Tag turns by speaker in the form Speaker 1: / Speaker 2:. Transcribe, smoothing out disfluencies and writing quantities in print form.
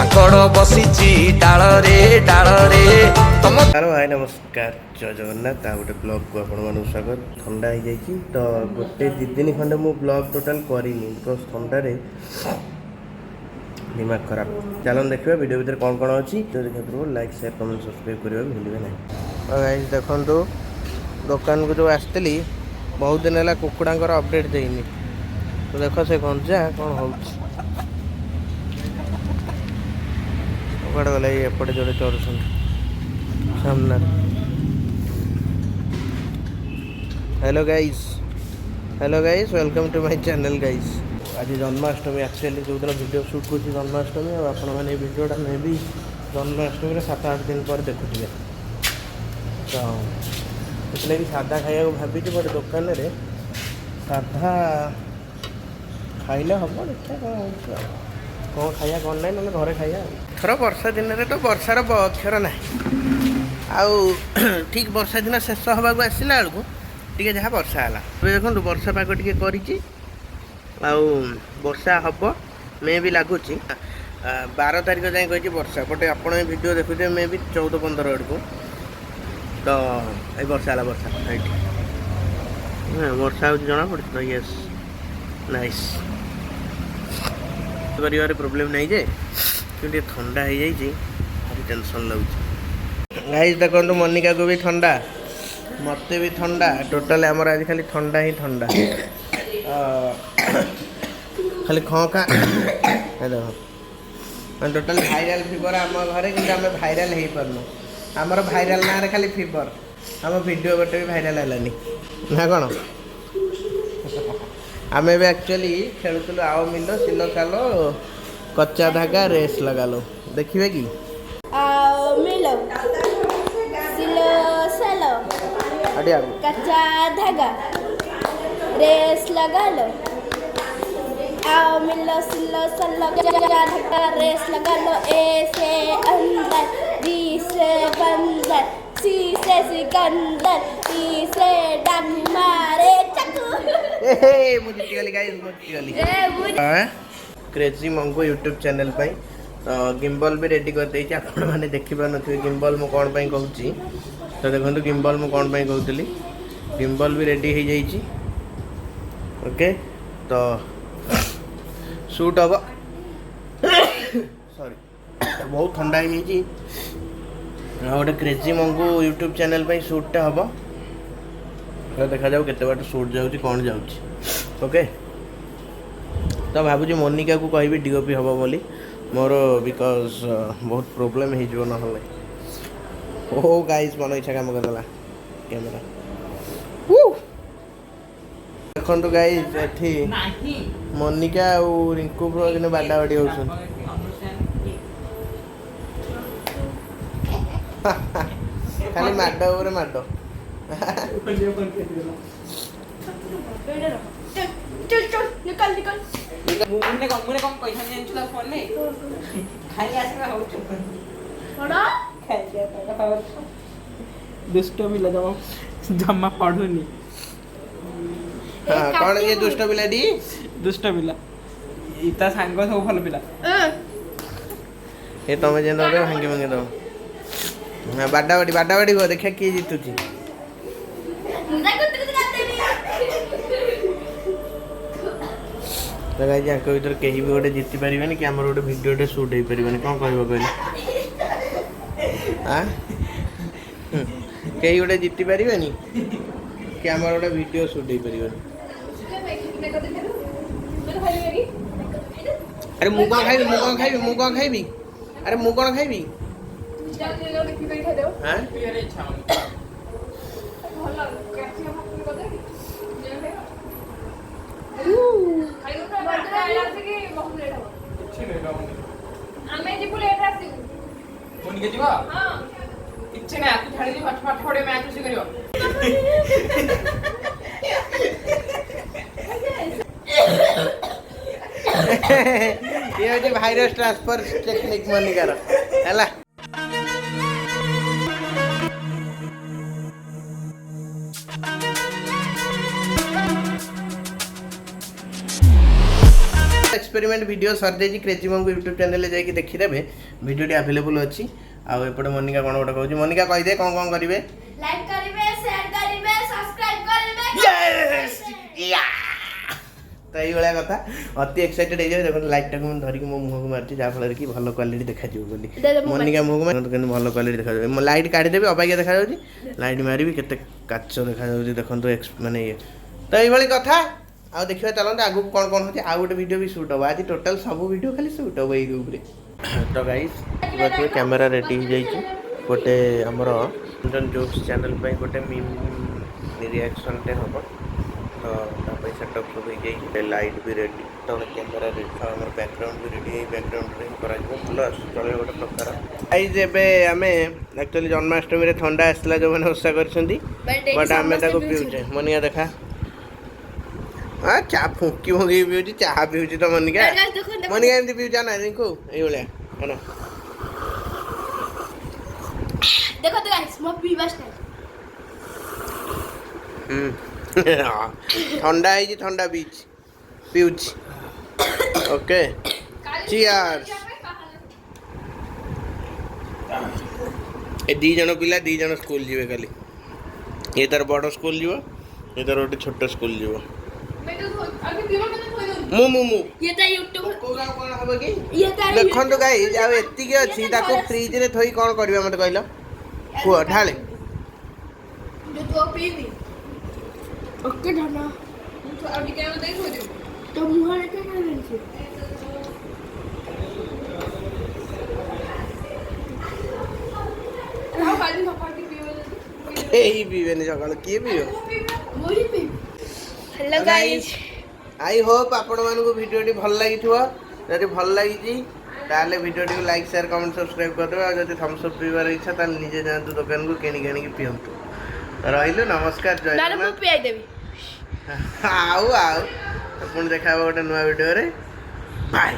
Speaker 1: ମାଙ୍କଡ଼ ବସିଛି ଡାଳରେ ଡାଳରେ ତମ।
Speaker 2: ହ୍ୟାଲୋ ଭାଇ ନମସ୍କାର, ଜୟ ଜଗନ୍ନାଥ। ଆଉ ଗୋଟେ ବ୍ଲଗ୍କୁ ଆପଣମାନଙ୍କୁ ସ୍ୱାଗତ। ଥଣ୍ଡା ହେଇଯାଇଛି ତ ଗୋଟେ ଦୁଇ ଦିନ ଖଣ୍ଡେ ମୁଁ ବ୍ଲଗ୍ ଟୋଟାଲ୍ କରିନି ବିକଜ୍ ଥଣ୍ଡାରେ ଦିମାଗ ଖରାପ। ଚାଲନ୍ତୁ ଦେଖିବା ଭିଡ଼ିଓ ଭିତରେ କ'ଣ କ'ଣ ଅଛି। ଦେଖିବା ପୂର୍ବରୁ ଲାଇକ୍ ସେୟାର କମେଣ୍ଟ ସବସ୍କ୍ରାଇବ୍ କରିବାକୁ ଭୁଲିବେ ନାହିଁ। ଗାଇସ୍ ଦେଖନ୍ତୁ, ଦୋକାନକୁ ଯେଉଁ ଆସିଥିଲି ବହୁତ ଦିନ ହେଲା କୁକୁଡ଼ାଙ୍କର ଅପଡ଼େଟ୍ ଦେଇନି। ତ ଦେଖ ସେ ଗଞ୍ଜା କ'ଣ ହେଉଛି। କୁଆଡ଼େ ଗଲା? ଏଇ ଏପଟେ ଯୋଡ଼େ ଚଢ଼ୁଛନ୍ତି ସାମ୍ନାରେ। Hello guys welcome to my channel guys. ଆଜି ଜନ୍ମାଷ୍ଟମୀ, ଆକ୍ଚୁଆଲି ଯେଉଁଦିନ ଭିଡ଼ିଓ ସୁଟ୍ କରୁଛି ଜନ୍ମାଷ୍ଟମୀ, ଆଉ ଆପଣମାନେ ଏଇ ଭିଡ଼ିଓଟା ମେ ବି ଜନ୍ମାଷ୍ଟମୀରେ 7-8 ଦିନ ପରେ ଦେଖୁଥିବେ। ତ ସେଥିଲାଗି ସାଧା ଖାଇବାକୁ ଭାବିଛି, ବଟ୍ ଦୋକାନରେ ସାଧା ଖାଇଲେ ହେବ। ଦେଖିବା କ'ଣ ହେଉଛି ଆଉ, କ'ଣ ଖାଇବା କ'ଣ ନାହିଁ, ନହେଲେ ଘରେ ଖାଇବା ଆଉ। ଏଥର ବର୍ଷା ଦିନରେ ତ ବର୍ଷାର ଅକ୍ଷର ନାହିଁ। ଆଉ ଠିକ୍ ବର୍ଷା ଦିନ ଶେଷ ହେବାକୁ ଆସିଲା ବେଳକୁ ଟିକେ ଯାହା ବର୍ଷା ହେଲା। ଏବେ ଦେଖନ୍ତୁ ବର୍ଷା ପାଗ ଟିକେ କରିଛି, ଆଉ ବର୍ଷା ହେବ ମେ ବି ଲାଗୁଛି। 12 ତାରିଖ ଯାଏଁ କହିଛି ବର୍ଷା, ବଟ୍ ଆପଣ ଏ ଭିଡ଼ିଓ ଦେଖୁଥିବେ ମେ ବି 14-15 ଆଡ଼କୁ। ତ ଏଇ ବର୍ଷା ହେଲା, ବର୍ଷା ଏଇଠି ବର୍ଷା ହେଉଛି ଜଣାପଡ଼ୁଛି ତ। Yes, nice. କରିବାରେ ପ୍ରୋବ୍ଲେମ୍ ନାହିଁ ଯେ, କିନ୍ତୁ ଟିକେ ଥଣ୍ଡା ହେଇଯାଇଛି, ଭାରି ଟେନସନ୍ ଲାଗୁଛି। ଗାଇସ୍ ଦେଖନ୍ତୁ, ମନିକାକୁ ବି ଥଣ୍ଡା, ମୋତେ ବି ଥଣ୍ଡା। ଟୋଟାଲି ଆମର ଆଜି ଖାଲି ଥଣ୍ଡା ହିଁ ଥଣ୍ଡା। ଖାଲି ଖଁ ମାନେ ଟୋଟାଲି ଭାଇରାଲ୍ ଫିଭର୍ ଆମ ଘରେ, କିନ୍ତୁ ଆମେ ଭାଇରାଲ୍ ହେଇପାରୁନୁ। ଆମର ଭାଇରାଲ୍ ନାଁରେ ଖାଲି ଫିଭର୍। ଆମ ଭିଡ଼ିଓ ଗୋଟେ ବି ଭାଇରାଲ୍ ହେଲାନି ନା କ'ଣ? ଆମେ ଏବେ ଆକ୍ଚୁଆଲି ଖେଳୁଥିଲୁ आओ मिलो सिलो चालो कच्चा धागा रेस लगा लो। ଦେଖିବେ କି?
Speaker 3: आओ मिलो सिलो चलो कच्चा धागा रेस लगा लो। आओ मिलो सिलो चलो कच्चा धागा रेस लगा लो। ए से अंदर, बी से बंदर, सी से सिकंदर, डी से डाकू मारे चक्कू।
Speaker 2: मुझे गाइस, क्रेजी मंगो यूट्यूब चैनल पे गिम्बल भी रेडी कर देछि। आपण माने देखि पार नथिबे गिम्बल मु कोन पई कहूची। तो देखंतु गिम्बल मु कोन पई कहउतली, गिम्बल भी रेडी हो जाइछि। ओके, तो शूट हम सॉरी बहुत ठंडा हो जाइछि। गोटे क्रेजी मंगो यूट्यूब चैनल पे शूटटा हम, देखा जाऊ केते बाट शूट जाउछि कोन जाउछि। ओके, तो भावुँ मोनिका को कहि डीओपी हम बोली मोर, बिकज बहुत प्रोब्लेम हो ना। ओ गाइस मन इच्छा काम करदेला कैमेरा। देखो गाइस, एठी मोनिका और रिंकू ब्रो जने बाडा बाडी होछन। खाली माडो ओरे माडो।
Speaker 3: चल निकल निकल।
Speaker 4: मुने कम पैसा नहीं चला फोन में खाली आसना हो
Speaker 3: बड़ा
Speaker 4: खाली हो दुष्ट मिला जमा पढ़ुनी।
Speaker 2: हां, कोन ये दुष्ट पिला दी?
Speaker 4: दुष्ट पिला इता सांग सब भल पिला।
Speaker 2: ए तमे जे दो भांगी भांगी दो। हां, बाडा बाडी को देखा की जीतुची। तो गाइस यांक भीतर केही भी गोटे जीति पारिबेनी कि हमर गोटे वीडियोटे शूट हो पारिबेनी। कोन कहबो कहले? हां, केही गोटे जीति पारिबेनी कि हमर गोटे वीडियो शूट हो पारिबेनी। अरे मु कोन खाइबी? अरे मु कोन खाइबी? हां,
Speaker 3: ଆମେ ଯିବୁ ଲେଟ୍ ଆସିବୁ।
Speaker 4: फोन के जीवा हां इच्छे ना तू छाड़ी पाठ पाठ पढे मैच से करियो।
Speaker 2: ये होची वायरस ट्रांसफर टेक्निक मोनिकार हैला। एक्सपेरिमेंट वीडियो सर जाइए क्रेजी मम यूट्यूब चैनल जाइए देखिदेवे वीडियोटी अवेलेबल अच्छी आउ एपटे मोनिका कौन गोटे कहूँ मोनिका कहीदे कौन करेंगे
Speaker 3: लाइक करिवे शेयर करिवे सब्सक्राइब करिवे
Speaker 2: तो ये कथा अति एक्साइटेड हो जाए देखो लाइट टाक धरिकी मो मुह को मार्ची जहाँफल कि भल क्वालिटी देखा बोली मोनिका मुह को भल क्वालिटी देखा लाइट काढ़ीदेवी अबाग्या देखा लाइट मारि केते काच देखा देखो माने ये तो ये कथा आउ देखिए चलते आगू कौन कौन होती आउ गोटे वीडियो भी शूट हम आज टोटाल सब वीडियो खाली शूट हम यही ग्रुप तो गाइस देखिए कैमेरा रेडी हो जाइए गोटे आमर जोक्स चैनल गोटे मीम रिएक्शन टे हम तो सेटअप सब हो लाइट भी रेडी तो कैमेरा रेडी आम बैकग्राउंड भी रेडी बैकग्राउंड प्लस चलो गोटे प्रकार गाइस एबे आमे एक्चुअली जन्माष्टमी रे ठंडा आसला जो मैंने ओषा कर बट आम पीऊे मोनिका देखा हाँ चा फुंकी फुंकी पीऊँ चाह पीऊँ तो मोनिका मोनिका एमती पीऊँ ना देखो ये
Speaker 3: देखो तो गाइस मो पीवा स्टाइल
Speaker 2: ठंडा है ठंडा बीच पीऊँ ओके चियर्स ए दी जन पिला दी जन स्कूल जीवे खाली ये तार बड़ स्कूल जीव ये तार गोटे छोट स्कूल जीव मु मु मु
Speaker 3: ये ता YouTube
Speaker 2: कोगा कोन हबो कि
Speaker 3: ये ता
Speaker 2: देखंतु गाइस आ एत्ती के अछि ताको फ्रिज रे थई कोन करबे मते कहलो हुआ ढाले
Speaker 3: जो तो पीनी ओके ढाना तो अभी क्या दे खो दे तो मुंह रे क्या कर रही थी हां खाली सपाटी पीवे
Speaker 2: एही पीवे ने सकाळ की पीवे
Speaker 3: वही P hello guys
Speaker 2: I hope आपण मानको वीडियोटी भल लागि थुवा जदि भल लागि जी ताले वीडियोटी को लाइक शेयर कमेंट सब्सक्राइब कर देबे आ जदि थम्स अप पीवार इच्छा ताले निजे जातु दुकान को केनी केनी की पियंतु रहिलु नमस्कार जय
Speaker 3: नारे मु पियाई देबी
Speaker 2: आओ आओ अपन देखाबो गोटे नया वीडियो रे बाय।